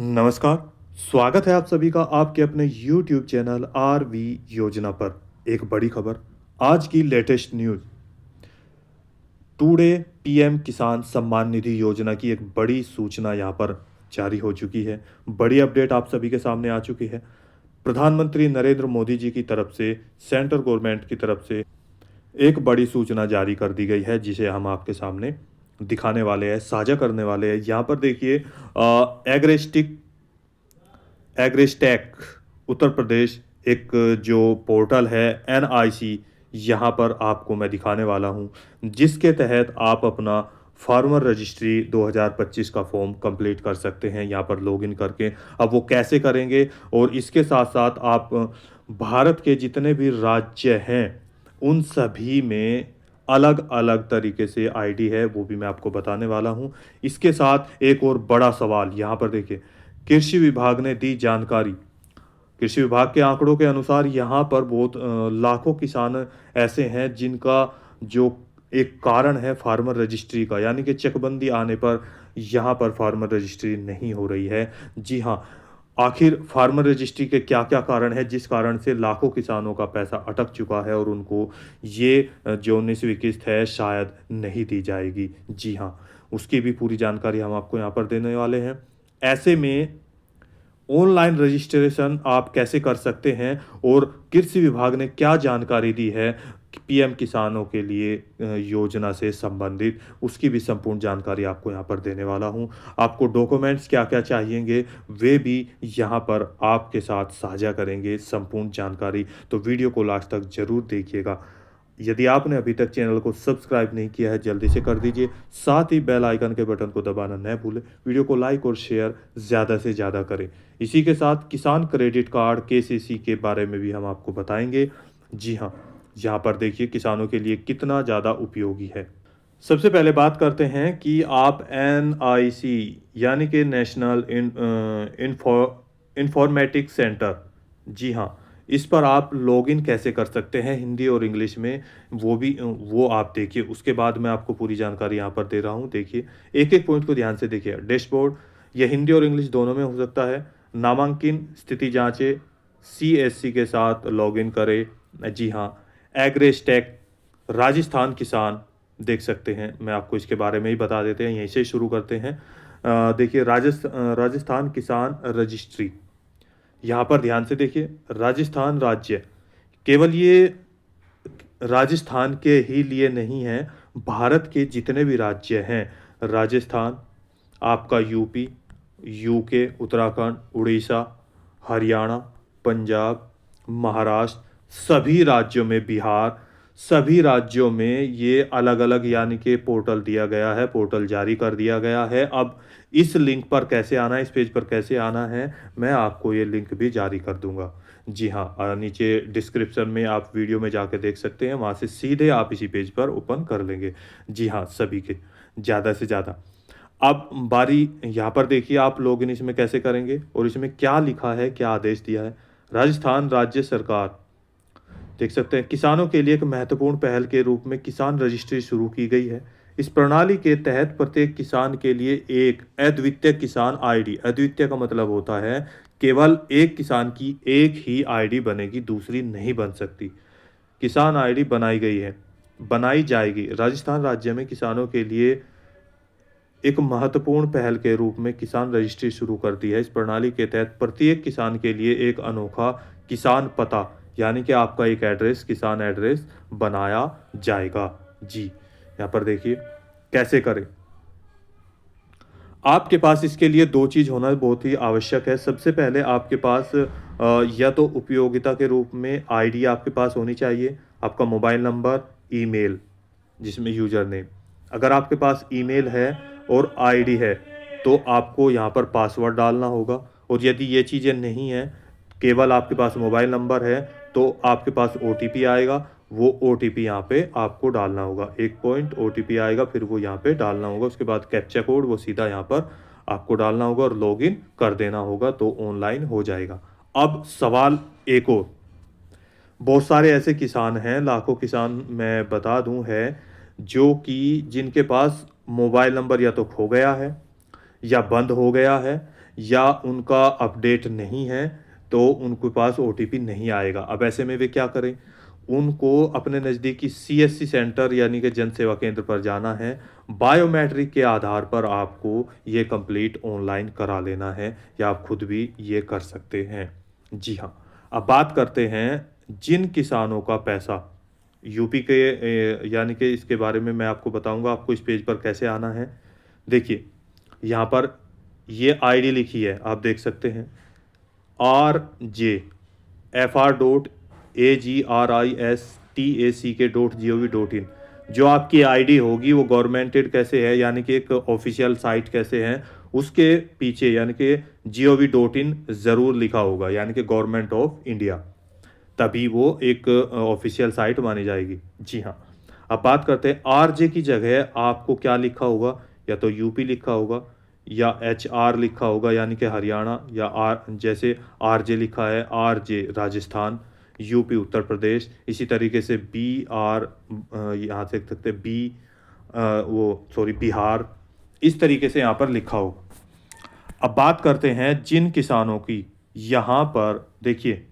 नमस्कार, स्वागत है आप सभी का आपके अपने YouTube चैनल आरवी योजना पर। एक बड़ी खबर, आज की लेटेस्ट न्यूज़। टुडे पीएम किसान सम्मान निधि योजना की एक बड़ी सूचना यहाँ पर जारी हो चुकी है। बड़ी अपडेट आप सभी के सामने आ चुकी है। प्रधानमंत्री नरेंद्र मोदी जी की तरफ से, सेंट्रल गवर्नमेंट की तरफ से एक बड़ी सूचना जारी कर दी गई है, जिसे हम आपके सामने दिखाने वाले हैं, साझा करने वाले हैं। यहाँ पर देखिए, एग्रिस्टैक उत्तर प्रदेश एक जो पोर्टल है एनआईसी, यहाँ पर आपको मैं दिखाने वाला हूँ, जिसके तहत आप अपना फार्मर रजिस्ट्री 2025 का फॉर्म कंप्लीट कर सकते हैं यहाँ पर लॉगिन करके। अब वो कैसे करेंगे, और इसके साथ साथ आप भारत के जितने भी राज्य हैं उन सभी में अलग अलग तरीके से आईडी है, वो भी मैं आपको बताने वाला हूँ। इसके साथ एक और बड़ा सवाल यहाँ पर देखिए, कृषि विभाग ने दी जानकारी। कृषि विभाग के आंकड़ों के अनुसार यहाँ पर बहुत लाखों किसान ऐसे हैं जिनका जो एक कारण है फार्मर रजिस्ट्री का, यानी कि चकबंदी आने पर यहाँ पर फार्मर रजिस्ट्री नहीं हो रही है। जी हाँ, आखिर फार्मर रजिस्ट्री के क्या क्या कारण है जिस कारण से लाखों किसानों का पैसा अटक चुका है और उनको ये जो 19वीं किस्त है शायद नहीं दी जाएगी। जी हाँ, उसकी भी पूरी जानकारी हम आपको यहाँ पर देने वाले हैं। ऐसे में ऑनलाइन रजिस्ट्रेशन आप कैसे कर सकते हैं और कृषि विभाग ने क्या जानकारी दी है पीएम किसानों के लिए योजना से संबंधित, उसकी भी संपूर्ण जानकारी आपको यहाँ पर देने वाला हूँ। आपको डॉक्यूमेंट्स क्या क्या चाहिएंगे वे भी यहाँ पर आपके साथ साझा करेंगे संपूर्ण जानकारी, तो वीडियो को लास्ट तक जरूर देखिएगा। यदि आपने अभी तक चैनल को सब्सक्राइब नहीं किया है जल्दी से कर दीजिए, साथ ही बेल आइकन के बटन को दबाना न भूलें। वीडियो को लाइक और शेयर ज़्यादा से ज़्यादा करें। इसी के साथ किसान क्रेडिट कार्ड केसीसी के बारे में भी हम आपको बताएंगे। जी हाँ, यहाँ पर देखिए किसानों के लिए कितना ज़्यादा उपयोगी है। सबसे पहले बात करते हैं कि आप एनआईसी यानी कि नेशनल इंफॉर्मेटिक्स सेंटर, जी हाँ, इस पर आप लॉगिन कैसे कर सकते हैं हिंदी और इंग्लिश में, वो आप देखिए। उसके बाद मैं आपको पूरी जानकारी यहाँ पर दे रहा हूँ। देखिए, एक एक पॉइंट को ध्यान से देखिए। डैशबोर्ड, यह हिंदी और इंग्लिश दोनों में हो सकता है। नामांकन स्थिति जांचे, सीएससी के साथ लॉगिन करें। जी हाँ, एग्रेस्टेक राजस्थान किसान देख सकते हैं। मैं आपको इसके बारे में ही बता देते हैं, यहीं से शुरू करते हैं। देखिए, राजस्थान किसान रजिस्ट्री, यहाँ पर ध्यान से देखिए। राजस्थान राज्य, केवल ये राजस्थान के ही लिए नहीं है, भारत के जितने भी राज्य हैं, राजस्थान, आपका यूपी, यूके, उत्तराखंड, उड़ीसा, हरियाणा, पंजाब, महाराष्ट्र, सभी राज्यों में, बिहार, सभी राज्यों में ये अलग अलग यानी कि पोर्टल दिया गया है, पोर्टल जारी कर दिया गया है। अब इस लिंक पर कैसे आना है, इस पेज पर कैसे आना है, मैं आपको ये लिंक भी जारी कर दूंगा। जी हाँ, नीचे डिस्क्रिप्शन में आप वीडियो में जाके देख सकते हैं, वहाँ से सीधे आप इसी पेज पर ओपन कर लेंगे। जी हाँ, सभी के ज़्यादा से ज़्यादा। अब बारी यहाँ पर देखिए, आप लॉगिन इसमें कैसे करेंगे और इसमें क्या लिखा है, क्या आदेश दिया है। राजस्थान राज्य सरकार, देख सकते हैं, किसानों के लिए एक महत्वपूर्ण पहल के रूप में किसान रजिस्ट्री शुरू की गई है। इस प्रणाली के तहत प्रत्येक किसान के लिए एक अद्वितीय किसान आईडी, अद्वितीय का मतलब होता है केवल एक किसान की एक ही आईडी बनेगी, दूसरी नहीं बन सकती। किसान आईडी बनाई गई है, बनाई जाएगी। राजस्थान राज्य में किसानों के लिए एक महत्वपूर्ण पहल के रूप में किसान रजिस्ट्री शुरू कर दी है। इस प्रणाली के तहत प्रत्येक किसान के लिए एक अनोखा किसान पता, यानी कि आपका एक एड्रेस, किसान एड्रेस बनाया जाएगा। जी, यहाँ पर देखिए कैसे करें। आपके पास इसके लिए दो चीज़ होना बहुत ही आवश्यक है। सबसे पहले आपके पास या तो उपयोगिता के रूप में आईडी आपके पास होनी चाहिए, आपका मोबाइल नंबर, ईमेल जिसमें यूज़र नेम। अगर आपके पास ईमेल है और आईडी है तो आपको यहाँ पर पासवर्ड डालना होगा। और यदि ये चीज़ें नहीं हैं, केवल आपके पास मोबाइल नंबर है, तो आपके पास ओटीपी आएगा, वो ओटीपी यहाँ पे आपको डालना होगा। 1 पॉइंट ओटीपी आएगा, फिर वो यहाँ पे डालना होगा। उसके बाद कैप्चा कोड वो सीधा यहाँ पर आपको डालना होगा और लॉगिन कर देना होगा, तो ऑनलाइन हो जाएगा। अब सवाल एक और, बहुत सारे ऐसे किसान हैं, लाखों किसान मैं बता दूं है, जो कि जिनके पास मोबाइल नंबर या तो खो गया है या बंद हो गया है, या उनका अपडेट नहीं है, तो उनके पास ओटीपी नहीं आएगा। अब ऐसे में वे क्या करें? उनको अपने नज़दीकी सीएससी सेंटर यानी कि जन सेवा केंद्र पर जाना है। बायोमेट्रिक के आधार पर आपको ये कंप्लीट ऑनलाइन करा लेना है या आप खुद भी ये कर सकते हैं। जी हाँ, अब बात करते हैं जिन किसानों का पैसा यूपी के यानी कि इसके बारे में मैं आपको बताऊँगा आपको इस पेज पर कैसे आना है। देखिए, यहाँ पर ये आईडी लिखी है, आप देख सकते हैं rjfr.agristack.gov.in। जो आपकी आईडी होगी वो गवर्नमेंटेड कैसे है यानी कि एक ऑफिशियल साइट कैसे है, उसके पीछे यानी कि gov.in ज़रूर लिखा होगा यानी कि गवर्नमेंट ऑफ इंडिया, तभी वो एक ऑफिशियल साइट मानी जाएगी। जी हाँ, अब बात करते हैं आरजे की जगह आपको क्या लिखा होगा, या तो यूपी लिखा होगा या एचआर लिखा होगा यानी कि हरियाणा, या आर जैसे आरजे लिखा है आरजे राजस्थान, यूपी उत्तर प्रदेश, इसी तरीके से बी आर यहाँ से देख सकते हैं बी वो सॉरी बिहार, इस तरीके से यहाँ पर लिखा होगा। अब बात करते हैं जिन किसानों की यहाँ पर देखिए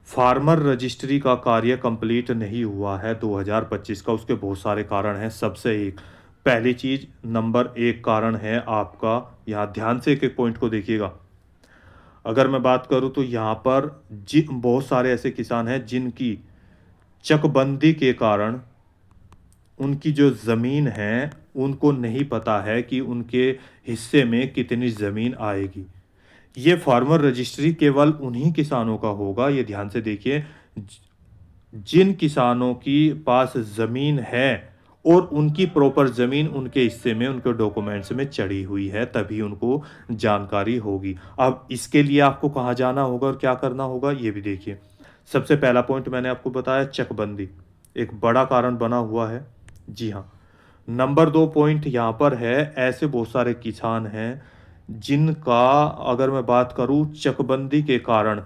फार्मर रजिस्ट्री का कार्य कंप्लीट नहीं हुआ है 2025 का, उसके बहुत सारे कारण हैं। सबसे एक पहली चीज़ नंबर एक कारण है आपका, यहाँ ध्यान से एक-एक पॉइंट को देखिएगा। अगर मैं बात करूँ तो यहाँ पर बहुत सारे ऐसे किसान हैं जिनकी चकबंदी के कारण उनकी जो ज़मीन है, उनको नहीं पता है कि उनके हिस्से में कितनी ज़मीन आएगी। ये फार्मर रजिस्ट्री केवल उन्हीं किसानों का होगा, ये ध्यान से देखिए, जिन किसानों की पास ज़मीन है और उनकी प्रॉपर ज़मीन उनके हिस्से में उनके डॉक्यूमेंट्स में चढ़ी हुई है, तभी उनको जानकारी होगी। अब इसके लिए आपको कहाँ जाना होगा और क्या करना होगा ये भी देखिए। सबसे पहला पॉइंट मैंने आपको बताया चकबंदी, एक बड़ा कारण बना हुआ है। जी हाँ। नंबर 2 पॉइंट यहाँ पर है, ऐसे बहुत सारे किसान हैं जिनका अगर मैं बात करूँ चकबंदी के कारण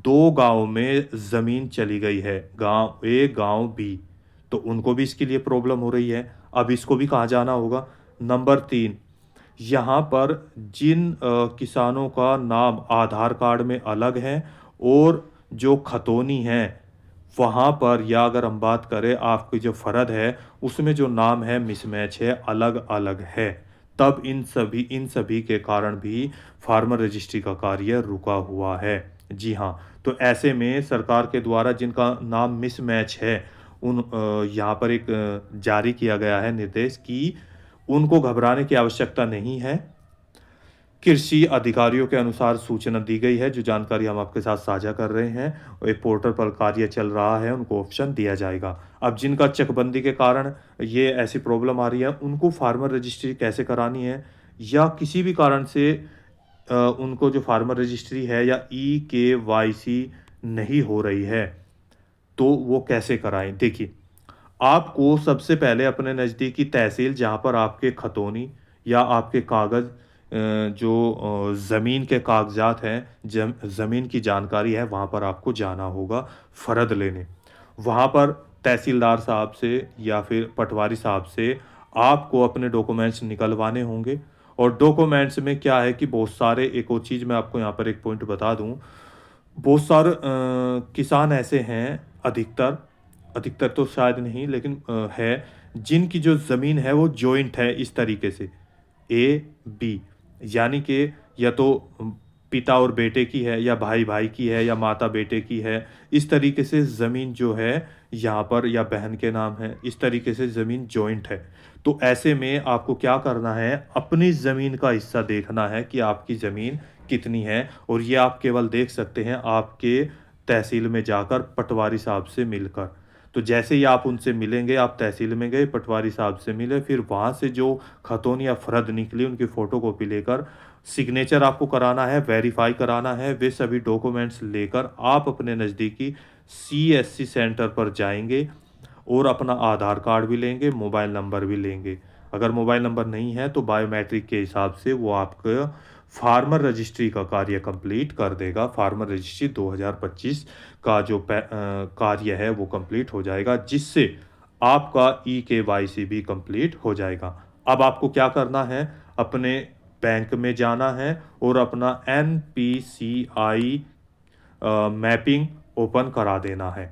2 गाँव में ज़मीन चली गई है, गाँव ए, गाँव बी, तो उनको भी इसके लिए प्रॉब्लम हो रही है। अब इसको भी कहाँ जाना होगा? नंबर 3, यहाँ पर जिन किसानों का नाम आधार कार्ड में अलग है और जो खतौनी है, वहाँ पर या अगर हम बात करें आपकी जो फ़र्द है, उसमें जो नाम है मिसमैच है, अलग-अलग है। तब इन सभी के कारण भी फार्मर रजिस्ट्री का कार्य रुका हुआ है। जी हाँ, तो ऐसे में सरकार के द्वारा जिनका नाम मिसमैच है, यहाँ पर एक जारी किया गया है निर्देश कि उनको घबराने की आवश्यकता नहीं है। कृषि अधिकारियों के अनुसार सूचना दी गई है, जो जानकारी हम आपके साथ साझा कर रहे हैं। एक पोर्टल पर कार्य चल रहा है, उनको ऑप्शन दिया जाएगा। अब जिनका चकबंदी के कारण ये ऐसी प्रॉब्लम आ रही है, उनको फार्मर रजिस्ट्री कैसे करानी है, या किसी भी कारण से उनको जो फार्मर रजिस्ट्री है या ई-केवाईसी नहीं हो रही है, तो वो कैसे कराएँ? देखिए, आपको सबसे पहले अपने नज़दीकी तहसील जहाँ पर आपके खतौनी या आपके कागज़ ज़मीन के कागज़ात हैं, ज़मीन की जानकारी है, वहाँ पर आपको जाना होगा फ़र्द लेने। वहाँ पर तहसीलदार साहब से या फिर पटवारी साहब से आपको अपने डॉक्यूमेंट्स निकलवाने होंगे, और डॉक्यूमेंट्स में क्या है कि बहुत सारे, एक और चीज़ मैं आपको यहाँ पर एक पॉइंट बता दूँ, बहुत सारे किसान ऐसे हैं, अधिकतर अधिकतर तो शायद नहीं लेकिन है, जिनकी जो ज़मीन है वो जॉइंट है इस तरीके से, ए, बी, यानी कि या तो पिता और बेटे की है या भाई-भाई की है या माता बेटे की है। इस तरीके से ज़मीन जो है यहाँ पर, या बहन के नाम है, इस तरीके से ज़मीन जॉइंट है। तो ऐसे में आपको क्या करना है, अपनी ज़मीन का हिस्सा देखना है कि आपकी ज़मीन कितनी है, और ये आप केवल देख सकते हैं आपके तहसील में जाकर पटवारी साहब से मिलकर। तो जैसे ही आप उनसे मिलेंगे, आप तहसील में गए, पटवारी साहब से मिले, फिर वहाँ से जो खतौनी या फ़र्द निकली, उनकी फ़ोटोकॉपी लेकर सिग्नेचर आपको कराना है, वेरीफ़ाई कराना है, वे सभी डॉक्यूमेंट्स लेकर आप अपने नज़दीकी सीएससी सेंटर पर जाएँगे और अपना आधार कार्ड भी लेंगे, मोबाइल नंबर भी लेंगे। अगर मोबाइल नंबर नहीं है तो बायोमेट्रिक के हिसाब से वो आपका फार्मर रजिस्ट्री का कार्य कंप्लीट कर देगा। फार्मर रजिस्ट्री 2025 का जो कार्य है वो कंप्लीट हो जाएगा, जिससे आपका ई-केवाईसी भी कंप्लीट हो जाएगा। अब आपको क्या करना है, अपने बैंक में जाना है और अपना NPCI मैपिंग ओपन करा देना है।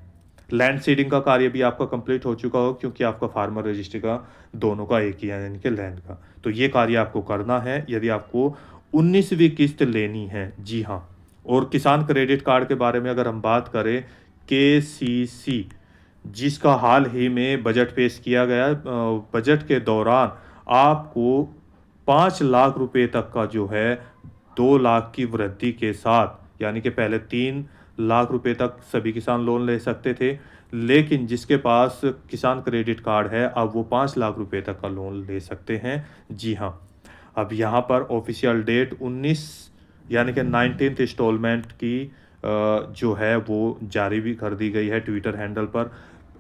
लैंड सीडिंग का कार्य भी आपका कंप्लीट हो चुका हो, क्योंकि आपका फार्मर रजिस्ट्री का दोनों का एक ही है, यानी कि लैंड का। तो ये कार्य आपको करना है यदि आपको 19वीं किस्त लेनी है। जी हाँ। और किसान क्रेडिट कार्ड के बारे में अगर हम बात करें, KCC, जिसका हाल ही में बजट पेश किया गया, बजट के दौरान आपको 5 लाख रुपए तक का जो है 2 लाख की वृद्धि के साथ, यानी कि पहले 3 लाख रुपए तक सभी किसान लोन ले सकते थे, लेकिन जिसके पास किसान क्रेडिट कार्ड है अब वो 5 लाख रुपए तक का लोन ले सकते हैं। जी हाँ। अब यहाँ पर ऑफिशियल डेट 19 यानी कि 19th इंस्टॉलमेंट की जो है वो जारी भी कर दी गई है ट्विटर हैंडल पर।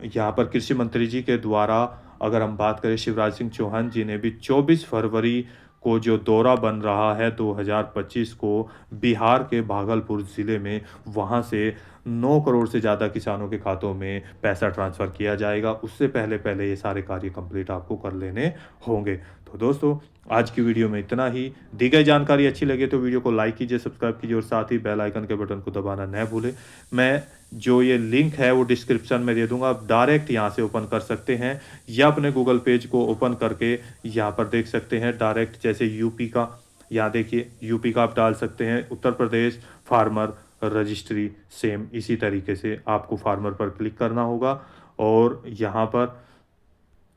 यहाँ पर कृषि मंत्री जी के द्वारा अगर हम बात करें, शिवराज सिंह चौहान जी ने भी 24 फरवरी को जो दौरा बन रहा है 2025 को बिहार के भागलपुर ज़िले में, वहाँ से 9 करोड़ से ज़्यादा किसानों के खातों में पैसा ट्रांसफ़र किया जाएगा। उससे पहले ये सारे कार्य कंप्लीट आपको कर लेने होंगे। तो दोस्तों, आज की वीडियो में इतना ही। दी गई जानकारी अच्छी लगे तो वीडियो को लाइक कीजिए, सब्सक्राइब कीजिए और साथ ही बेल आइकन के बटन को दबाना न भूलें। मैं जो ये लिंक है वो डिस्क्रिप्शन में दे दूँगा, आप डायरेक्ट यहाँ से ओपन कर सकते हैं या अपने गूगल पेज को ओपन करके यहाँ पर देख सकते हैं डायरेक्ट। जैसे यूपी का, यहाँ देखिए यूपी का आप डाल सकते हैं, Uttar Pradesh farmer registry, same इसी तरीके से आपको फार्मर पर क्लिक करना होगा और यहाँ पर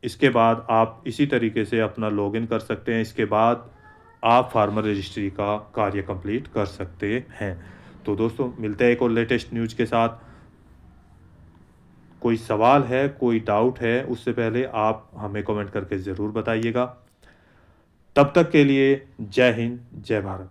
इसके बाद आप इसी तरीके से अपना लॉगिन कर सकते हैं। इसके बाद आप फार्मर रजिस्ट्री का कार्य कंप्लीट कर सकते हैं। तो दोस्तों, मिलते हैं एक और लेटेस्ट न्यूज़ के साथ। कोई सवाल है, कोई डाउट है, उससे पहले आप हमें कमेंट करके ज़रूर बताइएगा। तब तक के लिए जय हिंद, जय भारत।